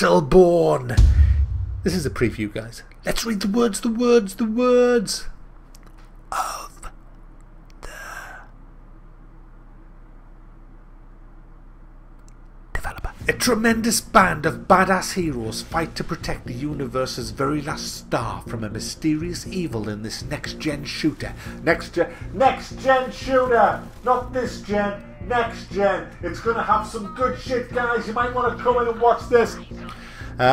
Battleborn. This is a preview, guys. Let's read the words of the developer. A tremendous band of badass heroes fight to protect the universe's very last star from a mysterious evil in this next-gen shooter. Next-gen shooter! Not this gen, next gen. It's gonna have some good shit, guys. You might want to come in and watch this.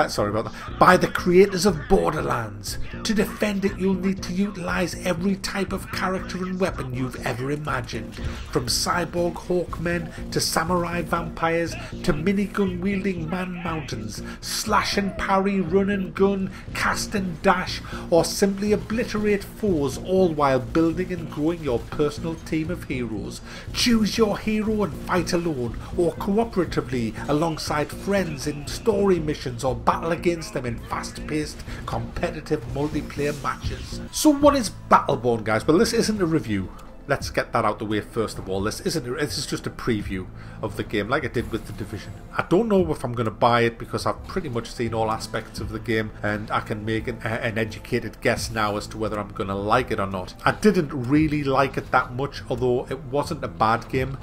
Sorry about that. By the creators of Borderlands. To defend it, you'll need to utilize every type of character and weapon you've ever imagined. From cyborg hawkmen to samurai vampires to minigun wielding man mountains. Slash and parry, run and gun, cast and dash, or simply obliterate foes, all while building and growing your personal team of heroes. Choose your hero and fight alone or cooperatively alongside friends in story missions or battle against them in fast-paced competitive multiplayer matches. So what is Battleborn, guys? Well, this isn't a review. Let's get that out the way first of all. This is just a preview of the game, like I did with The Division. I don't know if I'm going to buy it because I've pretty much seen all aspects of the game and I can make an educated guess now as to whether I'm going to like it or not. I didn't really like it that much, although it wasn't a bad game.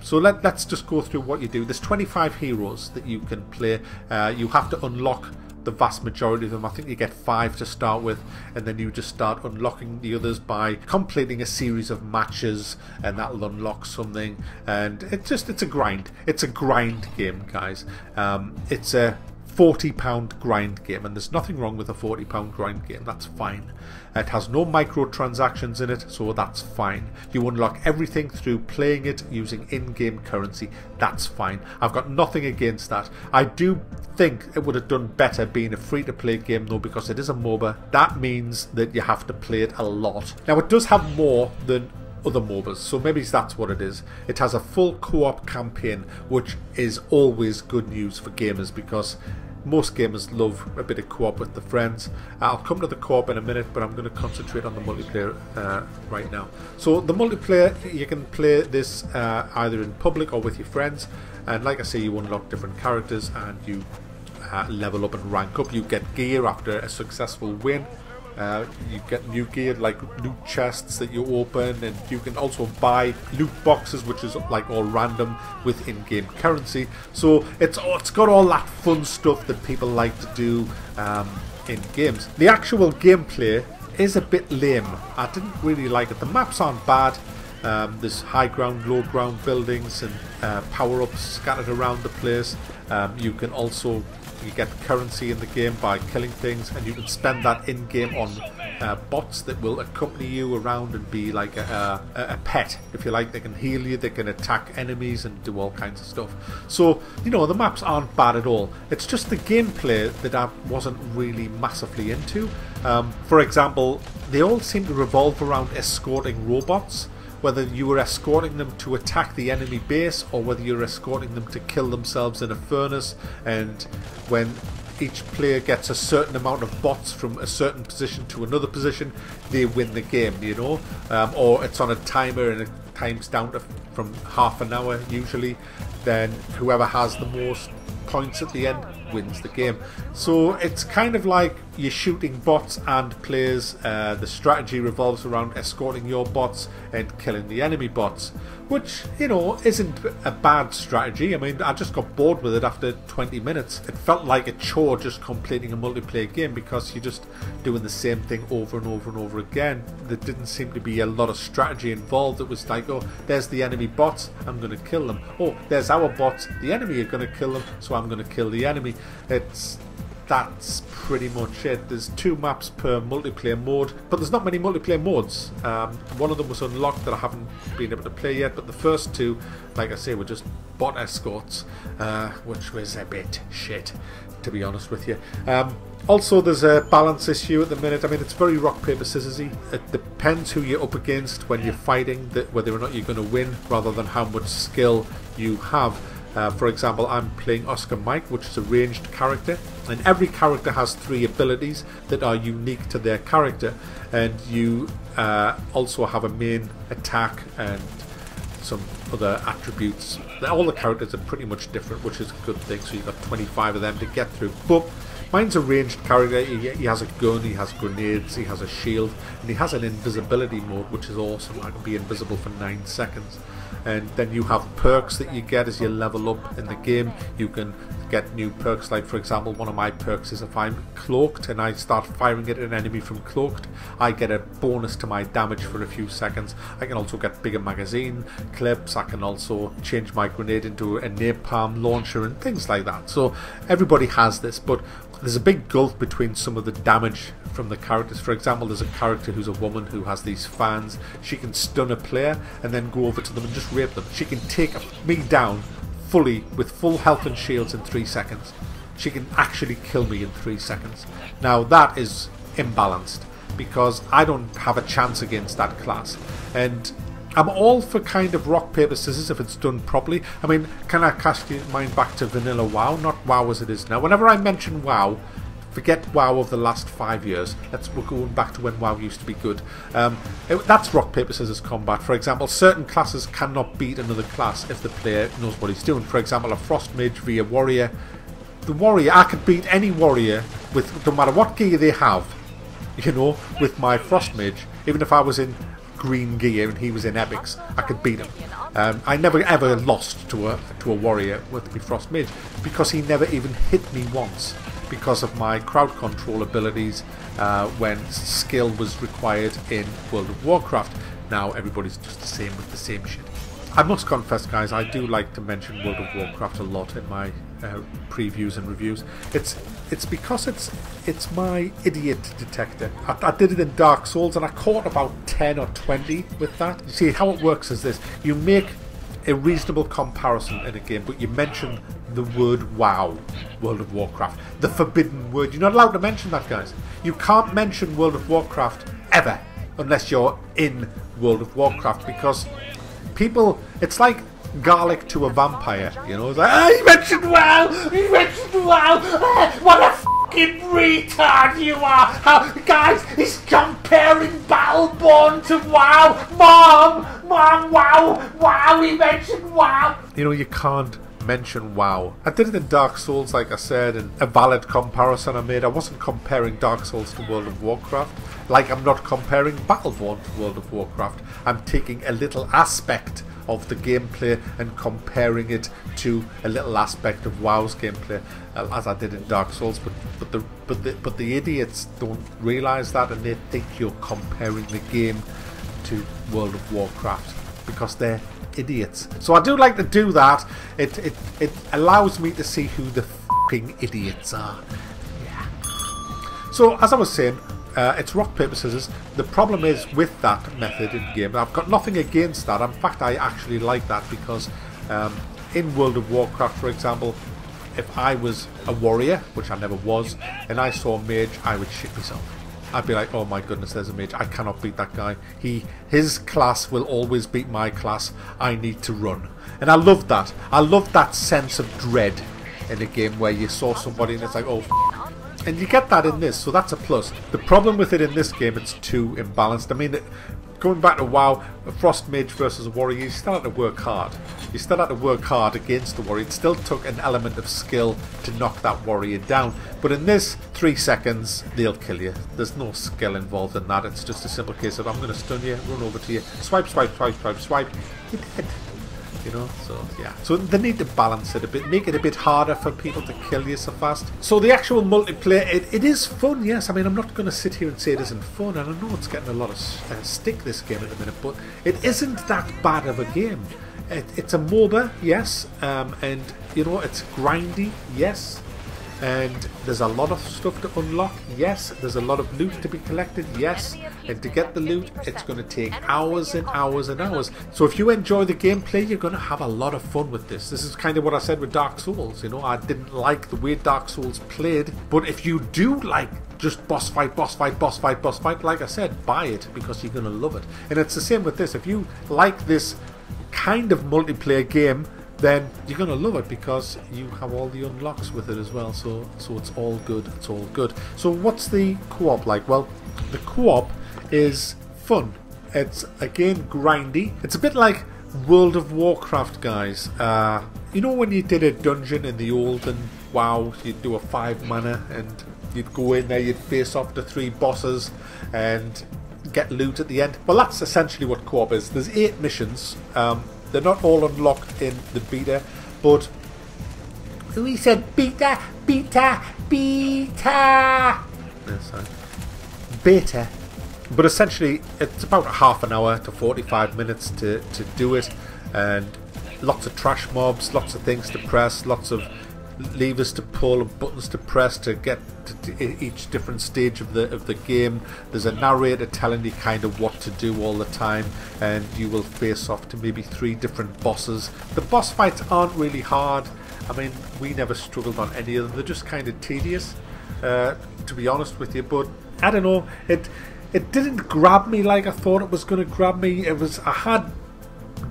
So let's just go through what you do. There's 25 heroes that you can play. You have to unlock the vast majority of them. I think you get 5 to start with, and then you just start unlocking the others by completing a series of matches, and that'll unlock something. And it's a grind. It's a grind game, guys. It's a £40 grind game, and there's nothing wrong with a £40 grind game. That's fine. It has no microtransactions in it, so that's fine. You unlock everything through playing it using in-game currency. That's fine. I've got nothing against that. I do think it would have done better being a free-to-play game though, because it is a MOBA. That means that you have to play it a lot. Now, it does have more than other MOBAs, so maybe that's what it is. It has a full co-op campaign, which is always good news for gamers, because most gamers love a bit of co-op with the friends. I'll come to the co-op in a minute, but I'm going to concentrate on the multiplayer right now. So the multiplayer, you can play this either in public or with your friends, and like I say, you unlock different characters and you level up and rank up. You get gear after a successful win. You get new gear like loot chests that you open, and you can also buy loot boxes, which is like all random with in-game currency. So it's got all that fun stuff that people like to do in games. The actual gameplay is a bit lame. I didn't really like it. The maps aren't bad. There's high ground, low ground buildings and power-ups scattered around the place. You can also get currency in the game by killing things, and you can spend that in-game on bots that will accompany you around and be like a pet, if you like. They can heal you, they can attack enemies and do all kinds of stuff. So, you know, the maps aren't bad at all. It's just the gameplay that I wasn't really massively into. For example, they all seem to revolve around escorting robots. Whether you were escorting them to attack the enemy base or whether you're escorting them to kill themselves in a furnace, and when each player gets a certain amount of bots from a certain position to another position, they win the game, you know. Or it's on a timer and it times down to from half an hour usually, then whoever has the most points at the end wins the game. So it's kind of like you're shooting bots and players. The strategy revolves around escorting your bots and killing the enemy bots, which, you know, isn't a bad strategy. I mean, I just got bored with it after 20 minutes. It felt like a chore just completing a multiplayer game because you're just doing the same thing over and over and over again. There didn't seem to be a lot of strategy involved. It was like, oh, there's the enemy bots, I'm going to kill them. Oh, there's our bots, the enemy are going to kill them, so I'm going to kill the enemy. That's pretty much it. There's 2 maps per multiplayer mode, but there's not many multiplayer modes. One of them was unlocked that I haven't been able to play yet, but the first 2, like I say, were just bot escorts, which was a bit shit, to be honest with you. Also, there's a balance issue at the minute. I mean, it's very rock, paper, scissors-y. It depends who you're up against when you're fighting, whether or not you're going to win, rather than how much skill you have. For example, I'm playing Oscar Mike, which is a ranged character, and every character has 3 abilities that are unique to their character, and you also have a main attack and some other attributes. All the characters are pretty much different, which is a good thing. So you've got 25 of them to get through. But mine's a ranged character. He has a gun, he has grenades, he has a shield, and he has an invisibility mode, which is awesome. I can be invisible for 9 seconds. And then you have perks that you get as you level up in the game. You can get new perks, like for example, one of my perks is if I'm cloaked and I start firing at an enemy from cloaked, I get a bonus to my damage for a few seconds. I can also get bigger magazine clips. I can also change my grenade into a napalm launcher and things like that. So everybody has this, but there's a big gulf between some of the damage from the characters. For example, there's a character who's a woman who has these fans. She can stun a player and then go over to them and just rape them. She can take me down fully with full health and shields in 3 seconds. She can actually kill me in 3 seconds. Now that is imbalanced because I don't have a chance against that class. And I'm all for kind of rock, paper, scissors if it's done properly. I mean, can I cast your mind back to vanilla WoW? Not WoW as it is now. Whenever I mention WoW, forget WoW of the last 5 years. We're going back to when WoW used to be good. That's rock, paper, scissors combat. For example, certain classes cannot beat another class if the player knows what he's doing. For example, a frost mage via warrior. The warrior, I could beat any warrior with no matter what gear they have. You know, with my frost mage, even if I was in green gear and he was in epics, I could beat him. I never ever lost to a warrior with my frost mage because he never even hit me once, because of my crowd control abilities when skill was required in World of Warcraft. Now everybody's just the same with the same shit. I must confess, guys, I do like to mention World of Warcraft a lot in my previews and reviews. It's because it's my idiot detector. I did it in Dark Souls and I caught about 10 or 20 with that. You see, how it works is this. You make a reasonable comparison in a game, but you mention the word WoW, World of Warcraft, the forbidden word. You're not allowed to mention that, guys. You can't mention World of Warcraft ever unless you're in World of Warcraft, because people, it's like garlic to a vampire, you know. It's like, he mentioned WoW, he mentioned WoW, what a fucking retard you are. Guys, he's comparing Battleborn to WoW. Mom, WoW, he mentioned WoW. You know, you can't mention WoW. I did it in Dark Souls, like I said, and a valid comparison I made. I wasn't comparing Dark Souls to World of Warcraft, like I'm not comparing Battleborn to World of Warcraft. I'm taking a little aspect of the gameplay and comparing it to a little aspect of WoW's gameplay, as I did in Dark Souls. But the idiots don't realise that, and they think you're comparing the game to World of Warcraft because they're idiots. So I do like to do that. It allows me to see who the fucking idiots are. Yeah. So as I was saying, it's rock, paper, scissors. The problem is with that method in game, I've got nothing against that. In fact, I actually like that because in World of Warcraft, for example, if I was a warrior, which I never was, and I saw a mage, I would shit myself. I'd be like, oh my goodness, there's a mage. I cannot beat that guy. His class will always beat my class. I need to run. And I love that. I love that sense of dread in a game where you saw somebody and it's like, oh, and you get that in this, so that's a plus. The problem with it in this game, it's too imbalanced. I mean, going back to WoW, a frost mage versus a warrior, you still had to work hard. You still had to work hard against the warrior. It still took an element of skill to knock that warrior down. But in this, 3 seconds, they'll kill you. There's no skill involved in that. It's just a simple case of, I'm going to stun you, run over to you, swipe, swipe, swipe, swipe, swipe, you're dead. You know, so yeah. So they need to balance it a bit, make it a bit harder for people to kill you so fast. So the actual multiplayer, it is fun, yes. I mean, I'm not going to sit here and say it isn't fun, and I know it's getting a lot of stick, this game, at the minute, but it isn't that bad of a game. It's a MOBA, yes, and you know, it's grindy, yes. And there's a lot of stuff to unlock, yes. There's a lot of loot to be collected, yes. And to get the loot, it's going to take hours and hours and hours. So if you enjoy the gameplay, you're going to have a lot of fun with this. This is kind of what I said with Dark Souls. You know, I didn't like the way Dark Souls played. But if you do like just boss fight, boss fight, boss fight, boss fight, like I said, buy it because you're going to love it. And it's the same with this. If you like this kind of multiplayer game, then you're going to love it because you have all the unlocks with it as well. So it's all good. It's all good. So what's the co-op like? Well, the co-op is fun. It's, again, grindy. It's a bit like World of Warcraft, guys. You know when you did a dungeon in the olden WoW, you'd do a 5 mana and you'd go in there, you'd face off the 3 bosses and get loot at the end. Well, that's essentially what co-op is. There's 8 missions. They're not all unlocked in the beta, but we said beta. Beta. But essentially, it's about half an hour to 45 minutes to do it, and lots of trash mobs, lots of things to press, lots of levers to pull and buttons to press to get to each different stage of the game. There's a narrator telling you kind of what to do all the time, and you will face off to maybe 3 different bosses. The boss fights aren't really hard. I mean, we never struggled on any of them. They're just kind of tedious, to be honest with you. But I don't know, it didn't grab me like I thought it was going to grab me. I had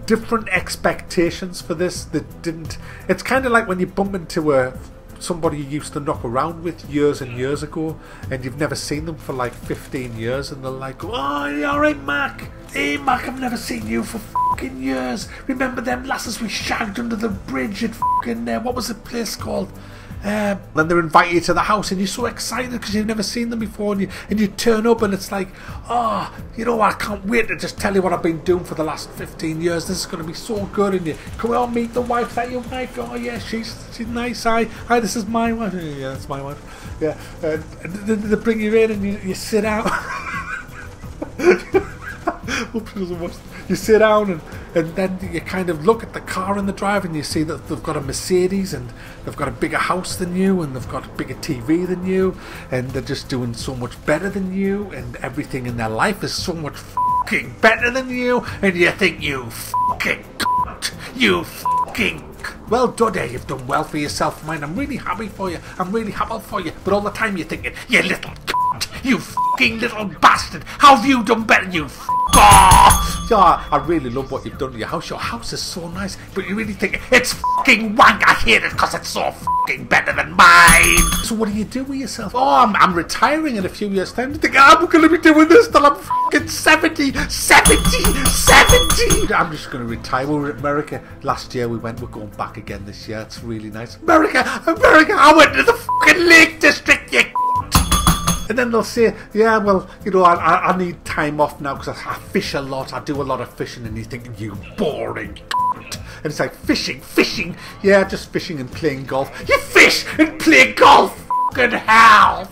different expectations for this that didn't. It's kind of like when you bump into somebody you used to knock around with years and years ago, and you've never seen them for like 15 years, and they're like, "Oh, you alright, Mac? Hey, Mac, I've never seen you for fucking years. Remember them lasses we shagged under the bridge at fucking what was the place called?" Then they invite you to the house and you're so excited because you've never seen them before, and you turn up and it's like, oh, you know, I can't wait to just tell you what I've been doing for the last 15 years. This is going to be so good. And you come on, meet the wife. Is that your wife? Oh yeah, she's nice. Hi, this is my wife. Yeah, that's my wife. Yeah, and they bring you in and you sit down. Hope she doesn't watch. You sit down and then you kind of look at the car in the drive and you see that they've got a Mercedes and they've got a bigger house than you and they've got a bigger TV than you, and they're just doing so much better than you, and everything in their life is so much fucking better than you, and you think, you fucking cunt, you fucking well done, eh? You've done well for yourself, man. I'm really happy for you. I'm really happy for you. But all the time you're thinking, you little cunt, you fucking little bastard. How have you done better, you Yeah, I really love what you've done to your house. Your house is so nice, but you really think it's fucking wank. I hate it because it's so fucking better than mine. So what do you do with yourself? Oh, I'm retiring in a few years' time. You think I'm going to be doing this till I'm fucking 70. I'm just going to retire. We were at America last year. We're going back again this year. It's really nice. America. I went to the fucking Lake District, you. And then they'll say, yeah, well, you know, I need time off now because I fish a lot. I do a lot of fishing. And you think, you boring cunt. And it's like, fishing. Yeah, just fishing and playing golf. You fish and play golf. Fucking hell.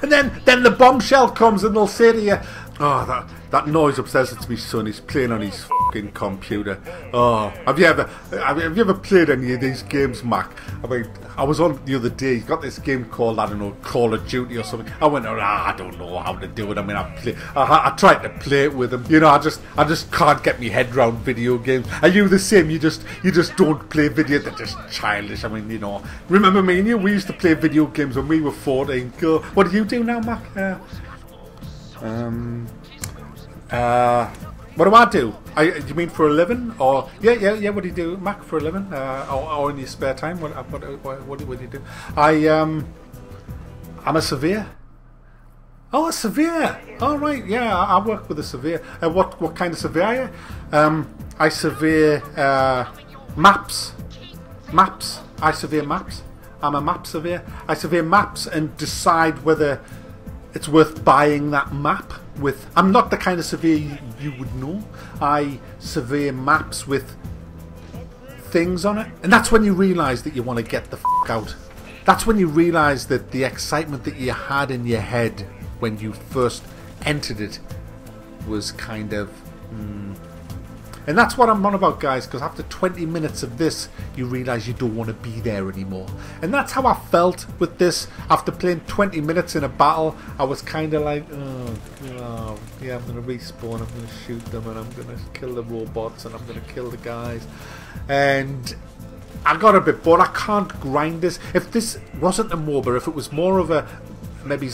And then the bombshell comes and they'll say to you, oh, that noise upstairs, it's my son. He's playing on his fucking computer. Oh, have you ever played any of these games, Mac? I mean, I was on the other day. He's got this game called, I don't know, Call of Duty or something. I went, I don't know how to do it. I mean, I tried to play it with him. You know, I just can't get my head around video games. Are you the same? You just don't play video. They're just childish. I mean, you know, remember me and you? We used to play video games when we were 14. Go. What do you do now, Mac? What do I do? You mean for a living? Or yeah. What do you do, Mac, for a living? Or in your spare time? What do you do? I'm a surveyor. Oh, a surveyor. All right. Yeah, I work with a surveyor. What kind of surveyor are you? I survey maps. Maps. I survey maps. I'm a map surveyor. I survey maps and decide whether it's worth buying that map with. I'm not the kind of surveyor you would know. I survey maps with things on it, and that's when you realise that you want to get the fuck out. That's when you realise that the excitement that you had in your head when you first entered it was kind of and that's what I'm on about, guys, because after 20 minutes of this you realise you don't want to be there anymore. And that's how I felt with this. After playing 20 minutes in a battle, I was kind of like, oh yeah, I'm going to respawn, I'm going to shoot them, and I'm going to kill the robots, and I'm going to kill the guys. And I got a bit bored. I can't grind this. If this wasn't a MOBA, if it was more of a maybe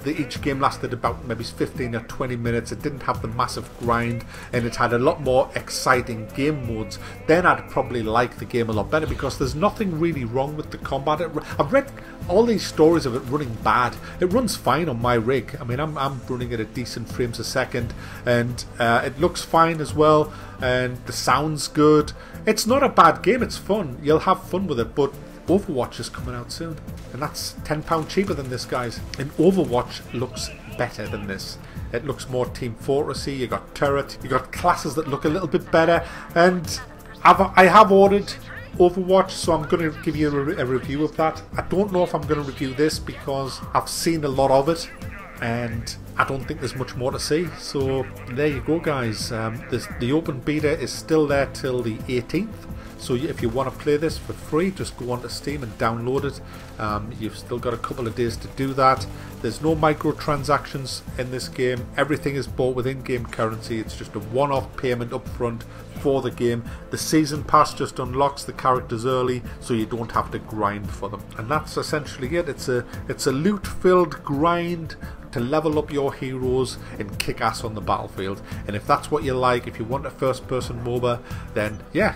each game lasted about maybe 15 or 20 minutes. It didn't have the massive grind, and it had a lot more exciting game modes, then I'd probably like the game a lot better, because there's nothing really wrong with the combat. I've read all these stories of it running bad. It runs fine on my rig. I mean, I'm running at a decent frames a second, and it looks fine as well, and the sound's good. It's not a bad game. It's fun. You'll have fun with it, but Overwatch is coming out soon, and that's £10 cheaper than this, guys. And Overwatch looks better than this. It looks more Team Fortressy. You got turret, you got classes that look a little bit better, and I have ordered Overwatch, so I'm going to give you a review of that. I don't know if I'm going to review this because I've seen a lot of it, and I don't think there's much more to see. So there you go, guys. The open beta is still there till the 18th. So if you want to play this for free, just go onto Steam and download it. You've still got a couple of days to do that. There's no microtransactions in this game. Everything is bought with in-game currency. It's just a one-off payment up front for the game. The season pass just unlocks the characters early, so you don't have to grind for them. And that's essentially it. It's a loot-filled grind to level up your heroes and kick ass on the battlefield. And if that's what you like, if you want a first-person MOBA, then yeah,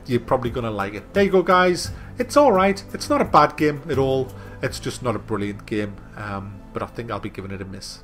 you're probably going to like it. There you go, guys. It's alright. It's not a bad game at all. It's just not a brilliant game. But I think I'll be giving it a miss.